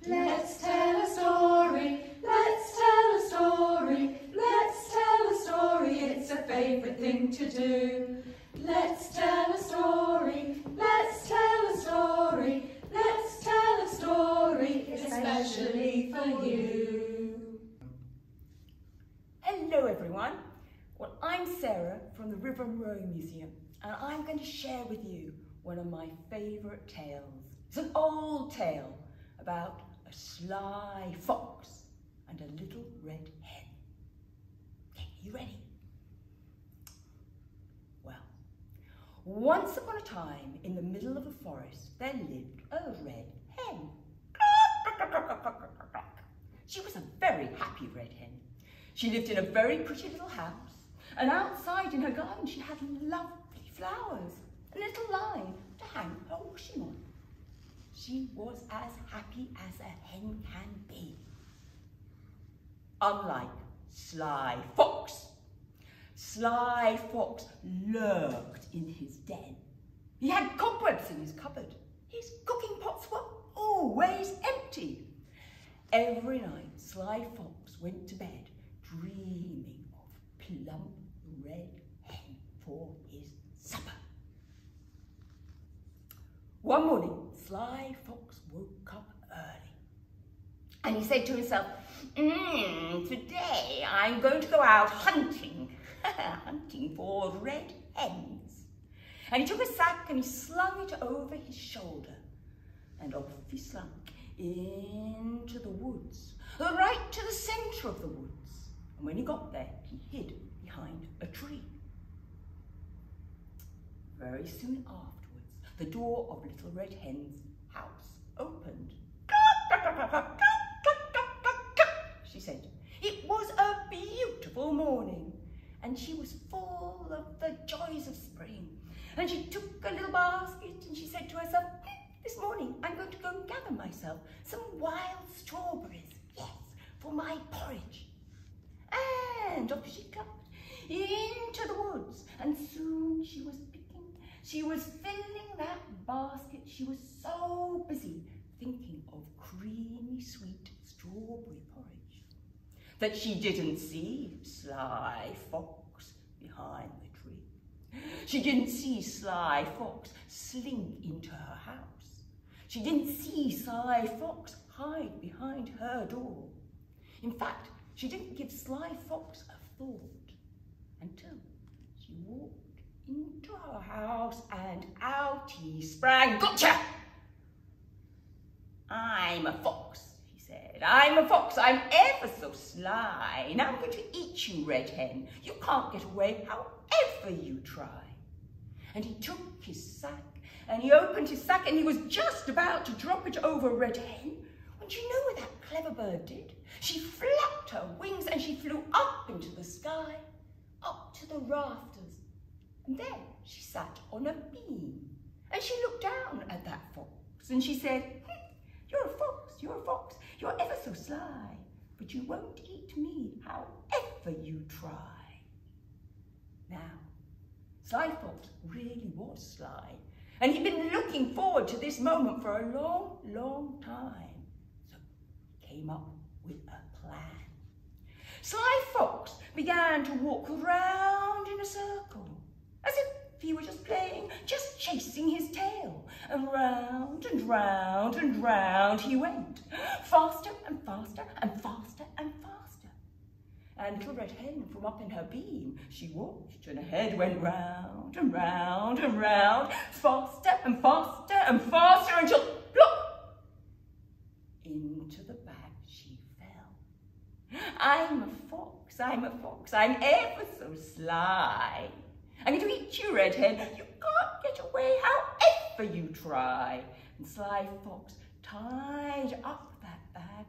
Let's tell a story, let's tell a story, let's tell a story, it's a favourite thing to do. Let's tell a story, let's tell a story, let's tell a story, especially for you. Hello everyone, well I'm Sarah from the River Row Museum and I'm going to share with you one of my favourite tales. It's an old tale about a sly fox and a little red hen. Okay, you ready? Well, once upon a time in the middle of a forest there lived a red hen. She was a very happy red hen. She lived in a very pretty little house, and outside in her garden she had lovely flowers, a little line to hang her washing on. She was as happy as a hen can be. Unlike Sly Fox. Sly Fox lurked in his den. He had cobwebs in his cupboard. His cooking pots were always empty. Every night Sly Fox went to bed dreaming of plump red hen for his supper. One morning, Sly Fox woke up early and he said to himself, today I'm going to go out hunting, hunting for red hens. And he took a sack and he slung it over his shoulder and off he slunk into the woods, right to the centre of the woods. And when he got there, he hid behind a tree. Very soon afterwards, the door of Little Red Hen's house opened. She said. It was a beautiful morning and she was full of the joys of spring. And she took a little basket and she said to herself, this morning I'm going to go and gather myself some wild strawberries, yes, for my porridge. And off she got into the woods, and soon she was picking. She was filling that basket. She was so busy thinking of creamy sweet strawberry porridge that she didn't see Sly Fox behind the tree. She didn't see Sly Fox slink into her house. She didn't see Sly Fox hide behind her door. In fact, she didn't give Sly Fox a thought until she walked into her house and out he sprang. Gotcha! I'm a fox, he said. I'm a fox. I'm ever so sly. Now I'm going to eat you, Red Hen. You can't get away however you try. And he took his sack and he opened his sack and he was just about to drop it over Red Hen. And do you know what that clever bird did? She flapped her wings and she flew up into the sky, up to the rafters. And there she sat on a beam. And she looked down at that fox and she said, you're a fox, you're a fox, you're ever so sly, but you won't eat me however you try. Now, Sly Fox really was sly, and he'd been looking forward to this moment for a long, long time. So he came up with a plan. Sly Fox began to walk round in a circle, as if he were just playing, just chasing his tail. And round and round and round he went, faster and faster and faster and faster. And Little Red Hen, from up in her beam, she watched and her head went round and round and round, faster and faster and faster until, plop, into the bag she fell. I'm a fox, I'm a fox, I'm ever so sly. I'm going to eat you, Red Hen. You can't get away however you try. And Sly Fox tied up that bag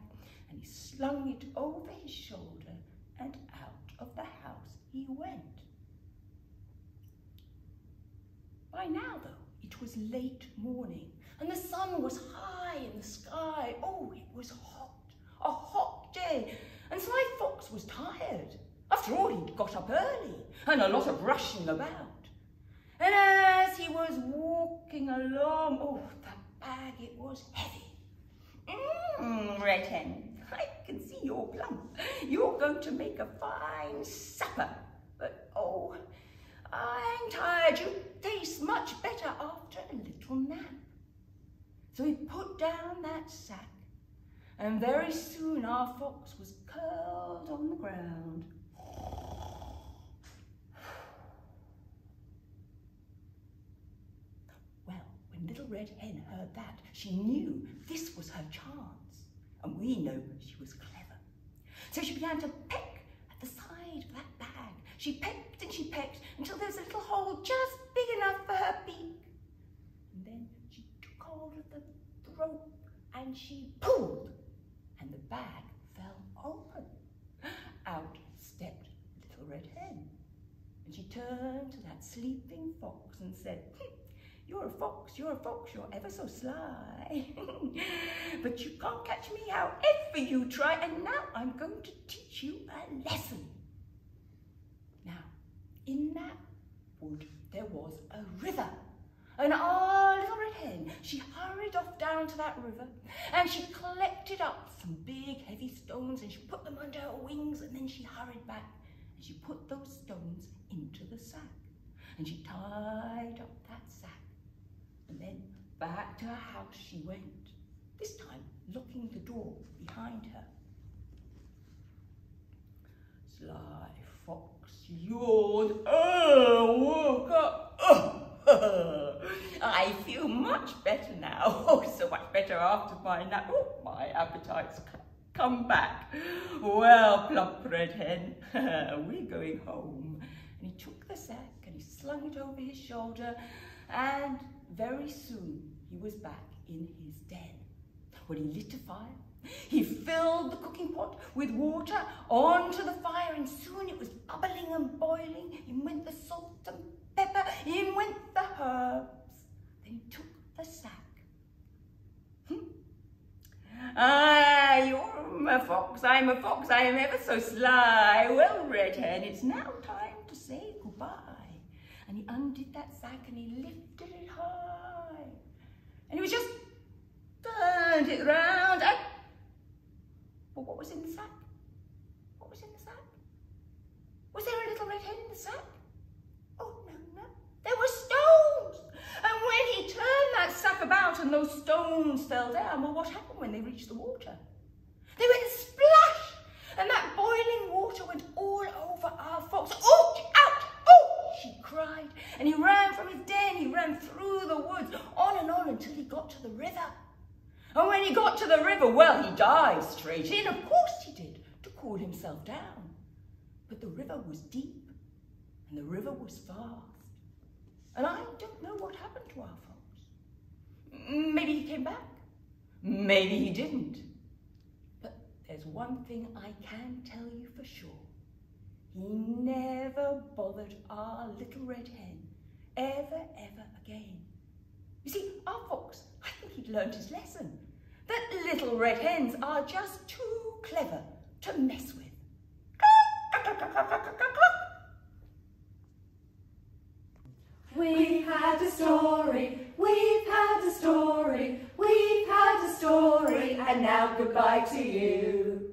and he slung it over his shoulder and out of the house he went. By now, though, it was late morning and the sun was high in the sky. Oh, it was hot, a hot day. And Sly Fox was tired. After all, he'd got up early and a lot of rushing about. And as he was walking along, oh, that bag, it was heavy. Red Hen. I can see you're plump. You're going to make a fine supper. But, oh, I'm tired. You taste much better after a little nap. So he put down that sack, and very soon our fox was curled on the ground. Well, when Little Red Hen heard that, she knew this was her chance, and we know she was clever. So she began to peck at the side of that bag. She pecked and she pecked until there was a little hole just big enough for her beak. And then she took hold of the rope and she pulled, and the bag fell open. Out stepped Little Red Hen, and she turned to that sleeping fox and said, you're a fox, you're ever so sly. But you can't catch me however you try, and now I'm going to teach you a lesson. Now, in that wood there was a river, and our Little Red Hen, she hurried off down to that river, and she collected up some big heavy stones, and she put them under her wings, and then she hurried back, and she put those stones into the sack, and she tied up that sack. And then back to her house she went, this time locking the door behind her. Sly Fox yawned. Woke up. I feel much better now. Oh, so much better after my nap. Oh, my appetite's come back. Well, Plump Red Hen, we're going home. And he took the sack and he slung it over his shoulder, and very soon he was back in his den. When he lit a fire, he filled the cooking pot with water onto the fire, and soon it was bubbling and boiling. In went the salt and pepper, in went the herbs. Then he took the sack. You're a fox, I'm a fox, I am ever so sly. Well, Red Hen, it's now time to say goodbye. And he undid that sack and he lifted it high. And he was just turned it round and... Well, what was in the sack? What was in the sack? Was there a Little Red Hen in the sack? Oh, no. There were stones. And when he turned that sack about and those stones fell down, well, what happened when they reached the water? They went splash! And that boiling water went all over our fox. Oh, ouch! Oh! She cried. And he ran from his den. He ran through the woods, on and on, until he got to the river. And when he got to the river, well, he dived straight in. Of course he did, to cool himself down. But the river was deep, and the river was fast. And I don't know what happened to our fox. Maybe he came back. Maybe he didn't. But there's one thing I can tell you for sure. He never bothered our Little Red Hen ever again. You see, our fox, I think he'd learned his lesson, that Little Red Hens are just too clever to mess with. We've had a story, we've had a story, we've had a story, and now goodbye to you.